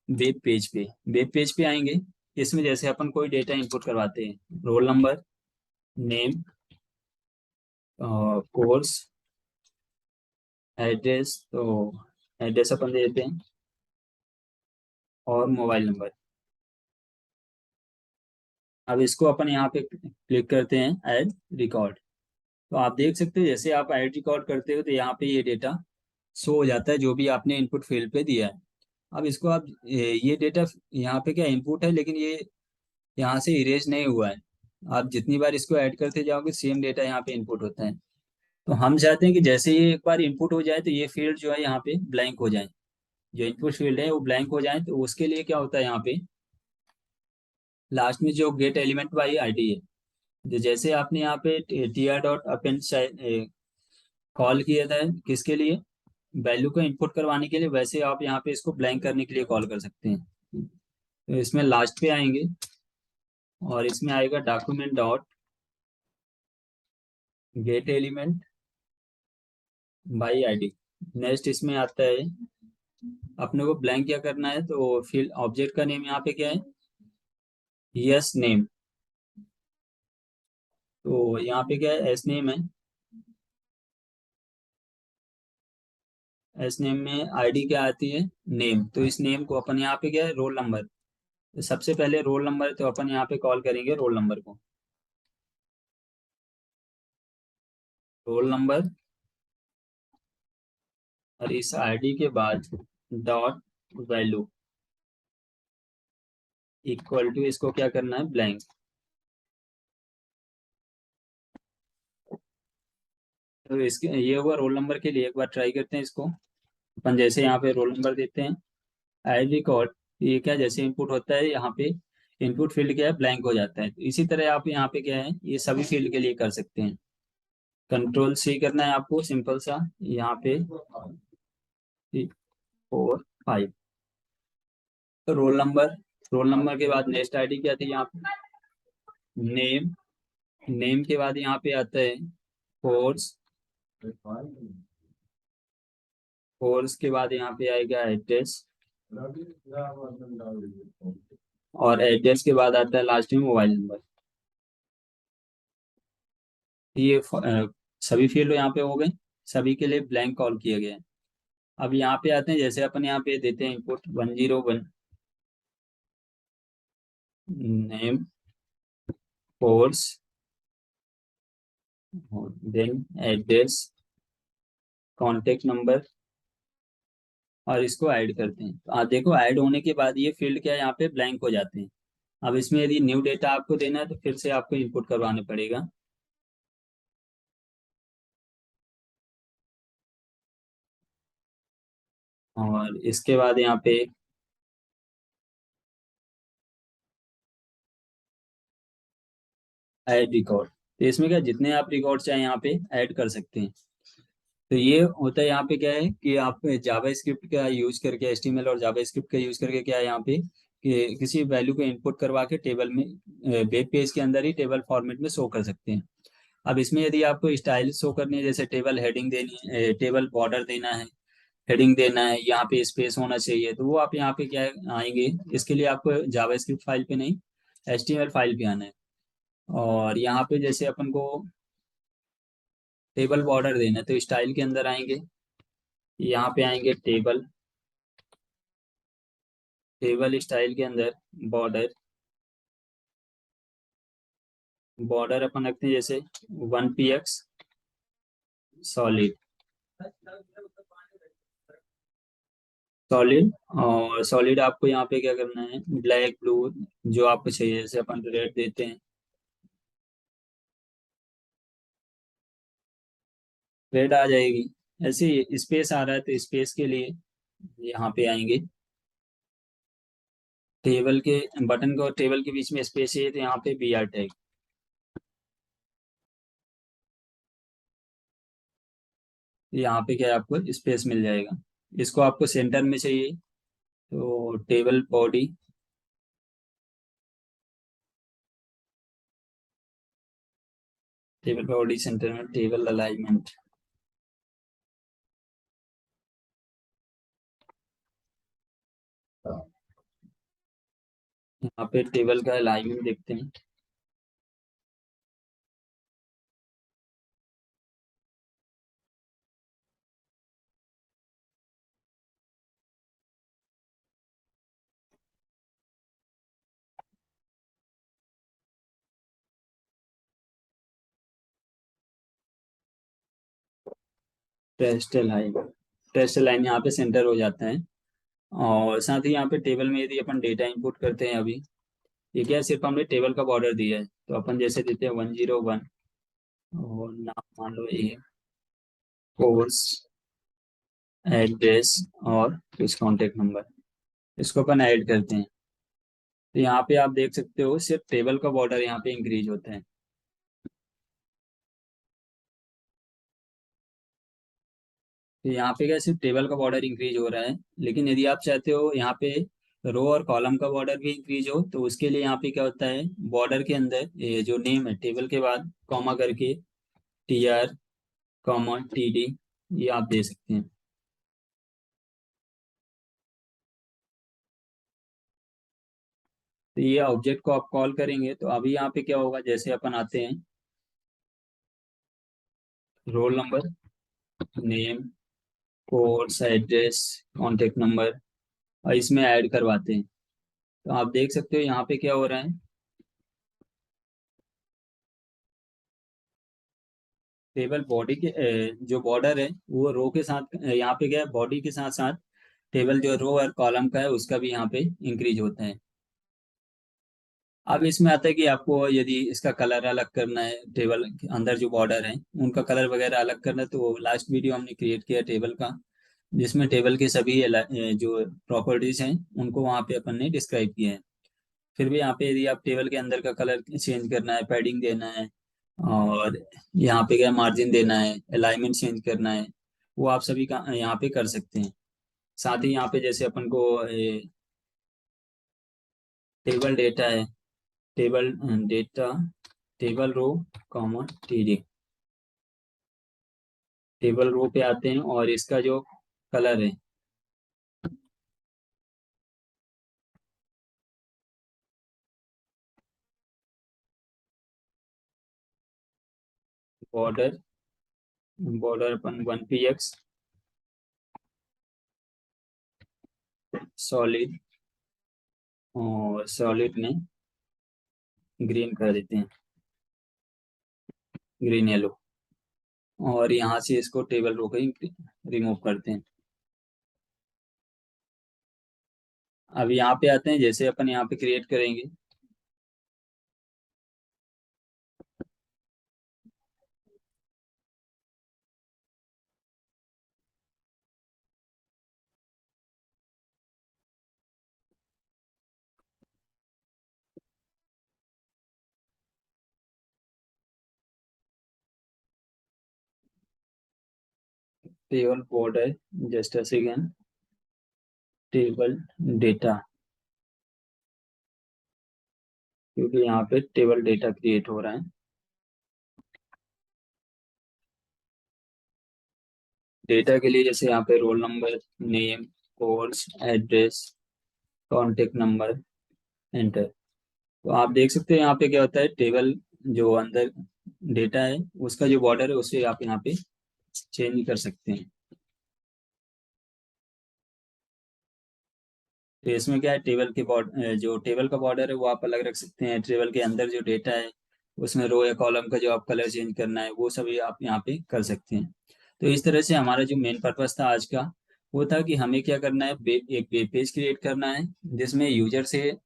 वेब पेज पे। वेब पेज पे आएंगे, इसमें जैसे अपन कोई डेटा इनपुट करवाते हैं, roll number, name, course, address, तो एड्रेस अपन दे देते हैं, और मोबाइल नंबर। अब इसको अपन यहाँ पे क्लिक करते हैं ऐड रिकॉर्ड। तो आप देख सकते हो जैसे आप ऐड रिकॉर्ड करते हो तो यहाँ पे ये डेटा शो हो जाता है जो भी आपने इनपुट फील्ड पे दिया है। अब इसको आप ये डेटा यहाँ पे क्या इनपुट है, लेकिन ये यहाँ से इरेज नहीं हुआ है। आप जितनी बार इसको ऐड करते जाओगे सेम डेटा यहाँ पे इनपुट होता है। तो हम चाहते हैं कि जैसे ये एक बार इनपुट हो जाए तो ये फील्ड जो है यहाँ पे ब्लैंक हो जाए, जो इनपुट फील्ड है वो ब्लैंक हो जाए। तो उसके लिए क्या होता है, यहाँ पे लास्ट में जो गेट एलिमेंट वाली आईडी है, जो जैसे आपने यहाँ पे T R dot append call किया था किसके लिए, वैल्यू को इनपुट करवाने के लिए, वैसे आप यहाँ पे इसको ब्लैंक करने के लिए कॉल कर सकते हैं। तो इसमें लास्ट पे आएंगे, और इसमें आएगा document dot get element by ID. Next इसमें आता है अपने को ब्लैंक क्या करना है, तो फील्ड ऑब्जेक्ट का नेम यहाँ पे क्या है, यस नेम। तो यहाँ पे क्या है, एस नेम है, एस नेम में आईडी क्या आती है, नेम। तो इस नेम को अपन यहाँ पे क्या है, रोल नंबर, तो सबसे पहले रोल नंबर, तो अपन यहाँ पे कॉल करेंगे रोल नंबर को, रोल नंबर, और इस आईडी के बाद डॉट वैल्यू इक्वल टू, इसको क्या करना है, ब्लैंक। तो इसके ये हुआ रोल नंबर के लिए। एक बार ट्राई करते हैं इसको। अपन जैसे यहाँ पे रोल नंबर देते हैं, ऐड रिकॉर्ड, ये क्या जैसे इनपुट होता है यहाँ पे, इनपुट फील्ड क्या है, ब्लैंक हो जाता है। तो इसी तरह आप यहाँ पे क्या है, ये सभी फील्ड के लिए कर सकते हैं। कंट्रोल सी करना है आपको, सिंपल सा, यहाँ पे 3, 4, 5, रोल नंबर, रोल नंबर के बाद नेक्स्ट आईडी क्या थी यहाँ पे, नेम, नेम के बाद यहाँ पे आता है कोर्स, कोर्स के बाद यहाँ पे आएगा एड्रेस, और एड्रेस के बाद आता है लास्ट में मोबाइल नंबर। ये सभी फील्ड यहाँ पे हो गए, सभी के लिए ब्लैंक कॉल किया गया है। अब यहाँ पे आते हैं, जैसे अपन यहाँ पे देते हैं input 101, name, course, then address, contact number, और इसको ऐड करते हैं। तो आप देखो ऐड होने के बाद ये फील्ड क्या है, यहाँ पे ब्लैंक हो जाते हैं। अब इसमें यदि न्यू डेटा आपको देना है तो फिर से आपको इनपुट करवाना पड़ेगा। और इसके बाद यहाँ पे ऐड रिकॉर्ड। तो इसमें क्या, जितने आप रिकॉर्ड चाहें यहाँ पे ऐड कर सकते हैं। तो ये होता है यहाँ पे क्या है कि आप जावा स्क्रिप्ट का यूज करके, एचटीएमएल और जावा स्क्रिप्ट का यूज करके क्या है यहाँ पे कि किसी वैल्यू को इनपुट करवा के टेबल में, वेब पेज के अंदर ही टेबल फॉर्मेट में शो कर सकते हैं। अब इसमें यदि आपको स्टाइल शो करनी है, जैसे टेबल हेडिंग देनी है, टेबल बॉर्डर देना है, हेडिंग देना है, यहाँ पे स्पेस होना चाहिए, तो वो आप यहाँ पे क्या आएंगे, इसके लिए आपको जावा स्क्रिप्ट फाइल पे नहीं, एचटीएमएल फाइल पे आना है। और यहाँ पे जैसे अपन को टेबल बॉर्डर देना है, तो स्टाइल के अंदर आएंगे, यहाँ पे आएंगे टेबल, टेबल स्टाइल के अंदर बॉर्डर, बॉर्डर अपन रखते हैं जैसे 1 px सॉलिड, सॉलिड। और सॉलिड आपको यहाँ पे क्या करना है, ब्लैक ब्लू जो आपको चाहिए, जैसे अपन रेड देते हैं, रेड आ जाएगी। ऐसे ही स्पेस आ रहा है तो स्पेस के लिए यहाँ पे आएंगे, टेबल के बटन को, टेबल के बीच में स्पेस है तो यहाँ पे बी आर टैग, यहाँ पे क्या है आपको स्पेस मिल जाएगा। इसको आपको सेंटर में चाहिए तो table body, table body centre में टेबल अलाइनमेंट, यहाँ पे टेबल का अलाइनमेंट देखते हैं। टेस्ट लाइन, टेस्ट लाइन यहाँ पे सेंटर हो जाता है। और साथ ही यहाँ पे टेबल में यदि अपन डेटा इंपुट करते हैं, अभी ये क्या है, सिर्फ हमने टेबल का बॉर्डर दिया है, तो अपन जैसे देते हैं 101, और नाम मान लो ए, कोर्स, एड्रेस और कुछ कॉन्टेक्ट नंबर, इसको अपन ऐड करते हैं। तो यहाँ पे आप देख सकते हो सिर्फ टेबल का बॉर्डर यहाँ पे इंक्रीज होता है। तो यहाँ पे क्या, सिर्फ टेबल का बॉर्डर इंक्रीज हो रहा है, लेकिन यदि आप चाहते हो यहाँ पे रो और कॉलम का बॉर्डर भी इंक्रीज हो, तो उसके लिए यहाँ पे क्या होता है, बॉर्डर के अंदर ये जो नेम है टेबल के बाद कॉमा करके TR, कॉमा TD, ये आप दे सकते हैं। तो ये ऑब्जेक्ट को आप कॉल करेंगे तो अभी यहाँ पे क्या होगा, जैसे अपन आते हैं roll number, name, course, address, contact number, और इसमें ऐड करवाते हैं, तो आप देख सकते हो यहाँ पे क्या हो रहा है, टेबल बॉडी के जो बॉर्डर है वो रो के साथ, यहाँ पे क्या है, बॉडी के साथ साथ टेबल जो रो और कॉलम का है उसका भी यहाँ पे इंक्रीज होता है। अब इसमें आता है कि आपको यदि इसका कलर अलग करना है, टेबल के अंदर जो बॉर्डर है उनका कलर वगैरह अलग करना है, तो लास्ट वीडियो हमने क्रिएट किया टेबल का, जिसमें टेबल के सभी जो प्रॉपर्टीज हैं उनको वहाँ पे अपन ने डिस्क्राइब किया है। फिर भी यहाँ पे यदि आप टेबल के अंदर का कलर चेंज करना है, पैडिंग देना है, और यहाँ पे क्या मार्जिन देना है, अलाइनमेंट चेंज करना है, वो आप सभी का यहाँ पे कर सकते हैं। साथ ही यहाँ पे जैसे अपन को टेबल डेटा है, table data, table row, comma TD, table row पे आते हैं और इसका जो कलर है, बॉर्डर, बॉर्डर अपन 1 px सॉलिड, और सॉलिड में ग्रीन कर देते हैं, ग्रीन येलो, और यहाँ से इसको टेबल रो को ही रिमूव करते हैं। अब यहाँ पे आते हैं, जैसे अपन यहाँ पे क्रिएट करेंगे, table border, just a second, table data, क्योंकि यहाँ पे टेबल डेटा क्रिएट हो रहा है। डेटा के लिए जैसे यहाँ पे roll number, name, course, address, contact number, enter. तो आप देख सकते हैं यहाँ पे क्या होता है, टेबल जो अंदर डेटा है उसका जो बॉर्डर है उसे आप यहाँ पे चेंज कर सकते हैं। तो इसमें क्या है, टेबल के बॉर्डर, जो टेबल का बॉर्डर है वो आप अलग रख सकते हैं। टेबल के अंदर जो डेटा है उसमें रो या कॉलम का जो आप कलर चेंज करना है वो सभी आप यहाँ पे कर सकते हैं। तो इस तरह से हमारा जो मेन पर्पस था आज का, वो था कि हमें क्या करना है, एक वेब पेज क्रिएट करना है जिसमें यूजर से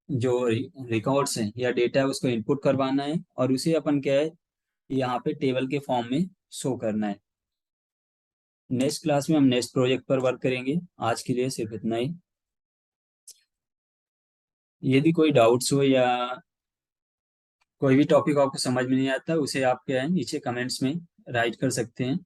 जो रिकॉर्ड्स हैं या डेटा है उसको इनपुट करवाना है, और उसे अपन क्या है यहाँ पे टेबल के फॉर्म में शो करना है। नेक्स्ट क्लास में हम नेक्स्ट प्रोजेक्ट पर वर्क करेंगे। आज के लिए सिर्फ इतना ही। यदि कोई डाउट्स हो या कोई भी टॉपिक आपको समझ में नहीं आता, उसे आप क्या है नीचे कमेंट्स में राइट कर सकते हैं।